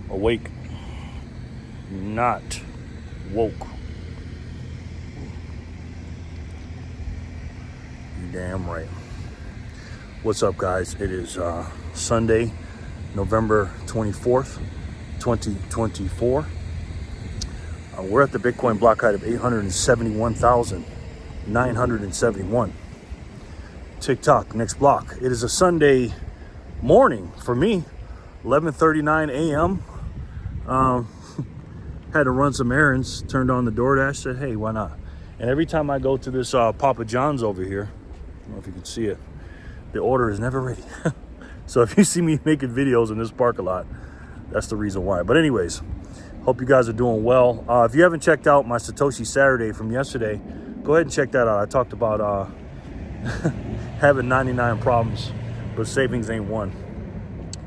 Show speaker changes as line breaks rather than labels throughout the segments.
Awake, not woke. You damn right. What's up, guys? It is Sunday, November 24th, 2024. We're at the Bitcoin block height of 871,971. TikTok, next block. It is a Sunday morning for me, 11:39 a.m. Had to run some errands, turned on the DoorDash, said, hey, why not? And every time I go to this Papa John's over here, I don't know if you can see it, the order is never ready. So if you see me making videos in this parking lot, that's the reason why. But anyways, hope you guys are doing well. If you haven't checked out my Satoshi Saturday from yesterday, go ahead and check that out. I talked about having 99 problems, but savings ain't one.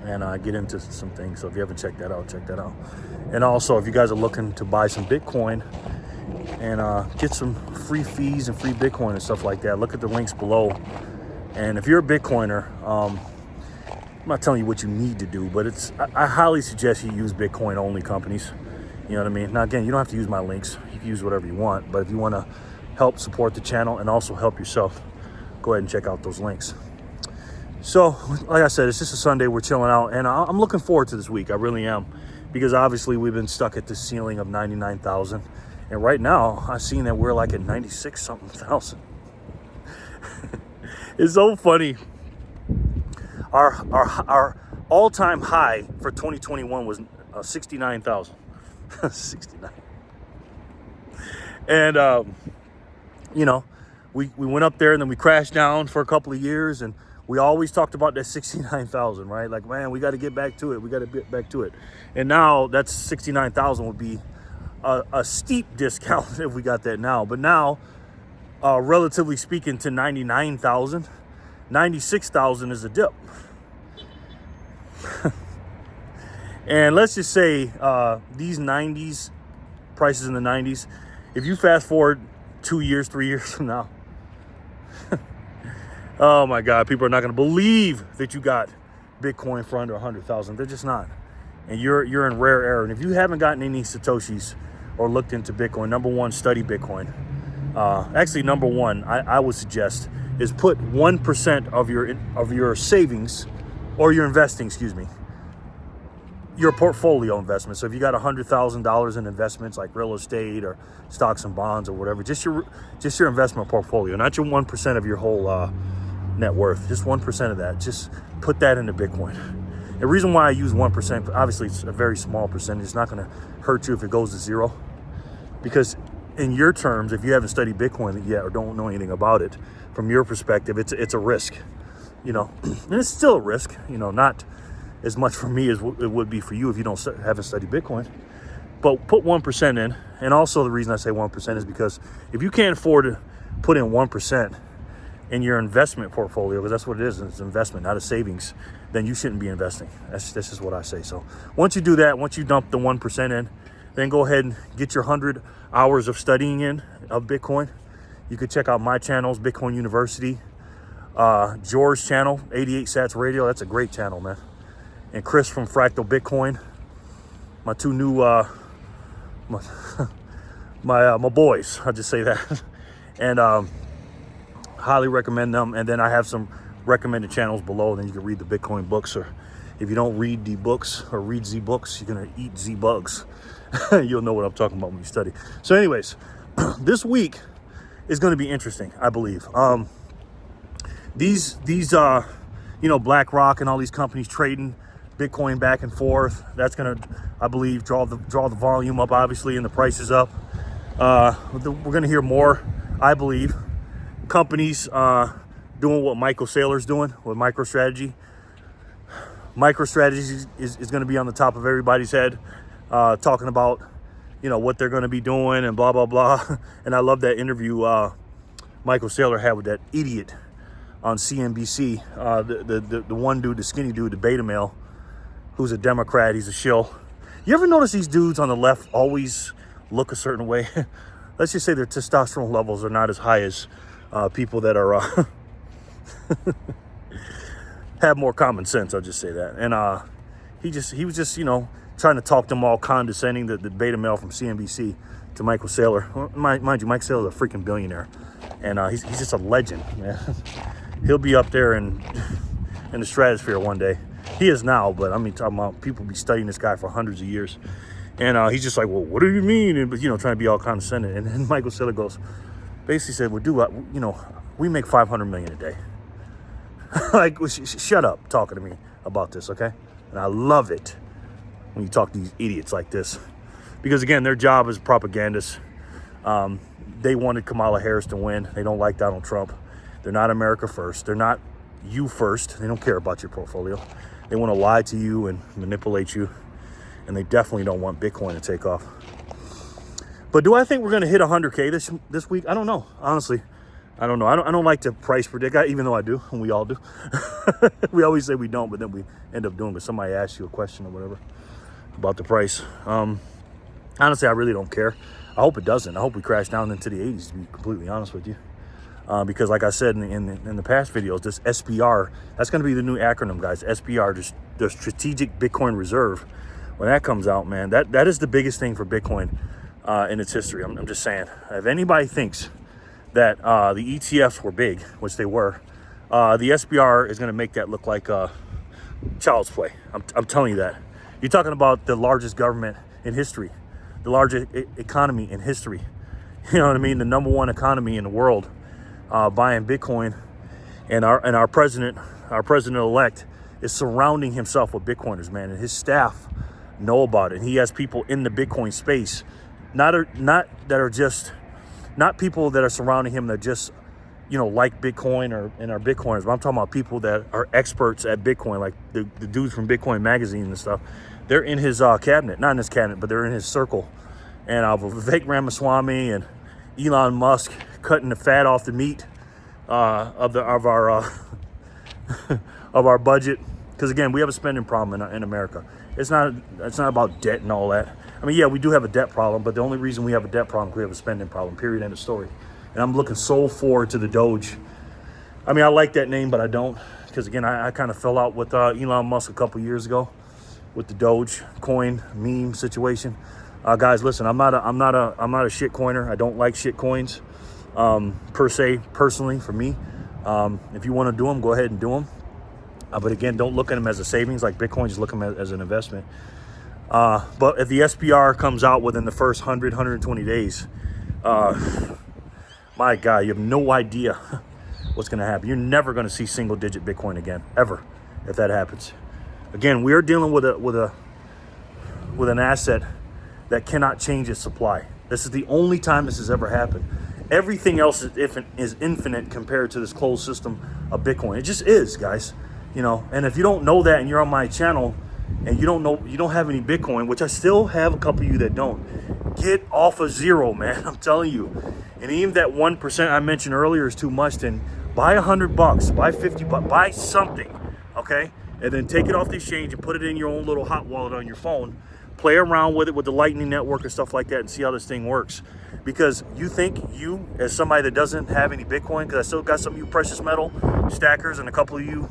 And I get into some things. So if you haven't checked that out, check that out. And also, if you guys are looking to buy some Bitcoin and get some free fees and free Bitcoin and stuff like that, look at the links below. And if you're a Bitcoiner, I'm not telling you what you need to do, but I highly suggest you use Bitcoin only companies. You know what I mean? Now, again, you don't have to use my links. You can use whatever you want. But if you want to help support the channel and also help yourself, go ahead and check out those links. So, like I said, it's just a Sunday. We're chilling out. And I'm looking forward to this week. I really am. Because obviously we've been stuck at the ceiling of 99,000. And right now, I've seen that we're like at 96-something thousand. It's so funny. Our all-time high for 2021 was 69,000. 69. And, you know, we went up there and then we crashed down for a couple of years. And we always talked about that 69,000, right? Like, man, we got to get back to it. We got to get back to it. And now that's 69,000 would be a steep discount if we got that now. But now, relatively speaking to 99,000, 96,000 is a dip. And let's just say these 90s, prices in the 90s, if you fast forward 2 years, 3 years from now, oh my God, people are not going to believe that you got Bitcoin for under 100,000. They're just not. And you're in rare air. And if you haven't gotten any Satoshis or looked into Bitcoin, number one, study Bitcoin. Actually, number one, I would suggest is put 1% of your savings or your investing, your portfolio investment. So if you got $100,000 in investments like real estate or stocks and bonds or whatever, just your investment portfolio, not your 1% of your whole net worth, just 1% of that. Just put that into Bitcoin. The reason why I use 1%, obviously it's a very small percentage. It's not going to hurt you if it goes to zero, because in your terms, if you haven't studied Bitcoin yet or don't know anything about it, from your perspective, it's a risk, you know, and it's still a risk, you know, not as much for me as it would be for you if you haven't studied Bitcoin. But put 1% in. And also the reason I say 1% is because if you can't afford to put in 1% in your investment portfolio, because that's what it is, it's investment, not a savings, then you shouldn't be investing. This is what I say. So once you do that, once you dump the 1% in, then go ahead and get your 100 hours of studying in of Bitcoin. You could check out my channels, Bitcoin University, George's channel, 88 Sats Radio. That's a great channel, man. And Chris from Fractal Bitcoin, my two new, my boys, I'll just say that. And highly recommend them. And then I have some recommended channels below. Then you can read the Bitcoin books, or if you don't read the books or read Z books, you're going to eat Z bugs. You'll know what I'm talking about when you study. So anyways, this week is going to be interesting, I believe. These BlackRock and all these companies trading Bitcoin back and forth, that's going to, I believe, draw the volume up, obviously, and the prices up. We're going to hear more, I believe, companies doing what Michael Saylor's doing with MicroStrategy. MicroStrategy is going to be on the top of everybody's head, talking about, what they're going to be doing and blah, blah, blah. And I love that interview Michael Saylor had with that idiot on CNBC, the one dude, the skinny dude, the beta male, who's a Democrat. He's a shill. You ever notice these dudes on the left always look a certain way? Let's just say their testosterone levels are not as high as people that are have more common sense. I'll just say that. And he was just, you know, trying to talk to them all condescending, the beta male from CNBC to Michael Saylor. Well, mind you, Mike Saylor is a freaking billionaire, and he's just a legend, man. He'll be up there in the stratosphere one day. He is now, but I mean, talking about people be studying this guy for hundreds of years. And he's just like, well, what do you mean? And, you know, trying to be all condescending. And then Michael Saylor goes, basically said, well, you know, we make 500 million a day. Like, shut up talking to me about this, okay? And I love it when you talk to these idiots like this. Because, again, their job is propagandists. They wanted Kamala Harris to win. They don't like Donald Trump. They're not America first. They're not you first. They don't care about your portfolio. They want to lie to you and manipulate you. And they definitely don't want Bitcoin to take off. But do I think we're going to hit 100K this week? I don't know. Honestly, I don't know. I don't like to price predict, even though I do, and we all do. We always say we don't, but then we end up doing it. Somebody asks you a question or whatever about the price. Honestly, I really don't care. I hope it doesn't. I hope we crash down into the 80s, to be completely honest with you. Because like I said in the past videos, this SBR, that's going to be the new acronym, guys. SBR, just the Strategic Bitcoin Reserve. When that comes out, man, that is the biggest thing for Bitcoin in its history. I'm just saying. If anybody thinks that the ETFs were big, which they were, the SBR is going to make that look like child's play. I'm telling you that. You're talking about the largest government in history, the largest economy in history. You know what I mean? The number one economy in the world buying Bitcoin, and our president-elect is surrounding himself with Bitcoiners, man, and his staff know about it. And he has people in the Bitcoin space, not people that are surrounding him that just, you know, like Bitcoin and are Bitcoiners. But I'm talking about people that are experts at Bitcoin, like the dudes from Bitcoin Magazine and stuff. They're in his cabinet, not in his cabinet, but they're in his circle. And Vivek Ramaswamy and Elon Musk cutting the fat off the meat of our budget. Because again, we have a spending problem in America. It's not about debt and all that. I mean, yeah, we do have a debt problem, but the only reason we have a debt problem is we have a spending problem, period, end of story. And I'm looking so forward to the Doge. I mean, I like that name, but I don't. Because again, I kind of fell out with Elon Musk a couple years ago with the Doge coin meme situation. Guys, listen, I'm not a shit coiner. I don't like shit coins per se, personally, for me. If you want to do them, go ahead and do them. But again, don't look at them as a savings like Bitcoin. Just look at them as an investment. But if the SPR comes out within the first 120 days, my God, you have no idea what's going to happen. You're never going to see single-digit Bitcoin again, ever, if that happens. Again, we are dealing with an asset that cannot change its supply. This is the only time this has ever happened. Everything else is infinite compared to this closed system of Bitcoin. It just is, guys. You know, and if you don't know that and you're on my channel and you don't have any Bitcoin, which I still have a couple of you that don't, get off of zero, man. I'm telling you. And even that 1% I mentioned earlier is too much, then buy $100, buy $50, buy something, okay? And then take it off the exchange and put it in your own little hot wallet on your phone. Play around with it with the Lightning Network and stuff like that and see how this thing works. Because you think you, as somebody that doesn't have any Bitcoin, because I still got some of you precious metal stackers and a couple of you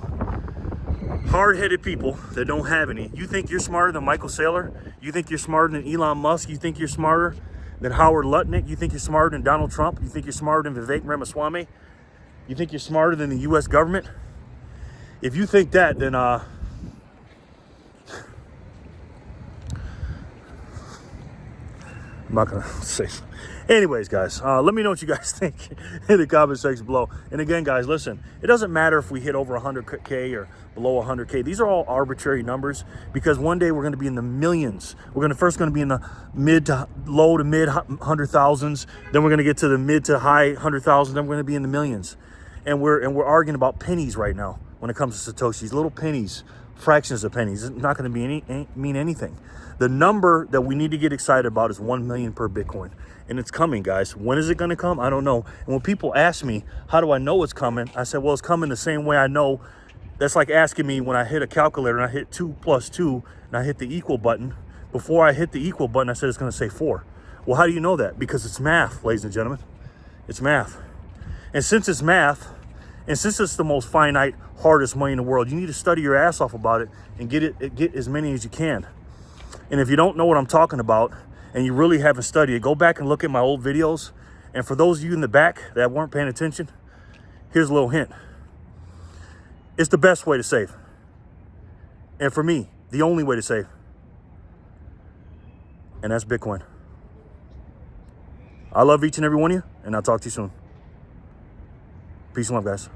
hard-headed people that don't have any. You think you're smarter than Michael Saylor? You think you're smarter than Elon Musk? You think you're smarter than Howard Lutnick? You think you're smarter than Donald Trump? You think you're smarter than Vivek Ramaswamy? You think you're smarter than the U.S. government? If you think that, then I'm not gonna say. Anyways, guys, let me know what you guys think in the comment section below. And again, guys, listen, it doesn't matter if we hit over 100K or below 100K. These are all arbitrary numbers because one day we're going to be in the millions. We're first going to be in the low to mid 100,000s. Then we're going to get to the mid to high 100,000. Then we're going to be in the millions. And we're arguing about pennies right now when it comes to Satoshis, little pennies, fractions of pennies. It's not going to mean anything. The number that we need to get excited about is 1 million per Bitcoin. And it's coming, guys. When is it going to come? I don't know. And when people ask me, how do I know it's coming? I said, well, it's coming the same way I know. That's like asking me when I hit a calculator and I hit 2 + 2 and I hit the equal button. Before I hit the equal button, I said it's going to say 4. Well, how do you know that? Because it's math, ladies and gentlemen. It's math. And since it's math, And since it's the most finite, hardest money in the world, you need to study your ass off about it and get as many as you can. And if you don't know what I'm talking about and you really haven't studied it, go back and look at my old videos. And for those of you in the back that weren't paying attention, here's a little hint. It's the best way to save. And for me, the only way to save. And that's Bitcoin. I love each and every one of you, and I'll talk to you soon. Peace and love, guys.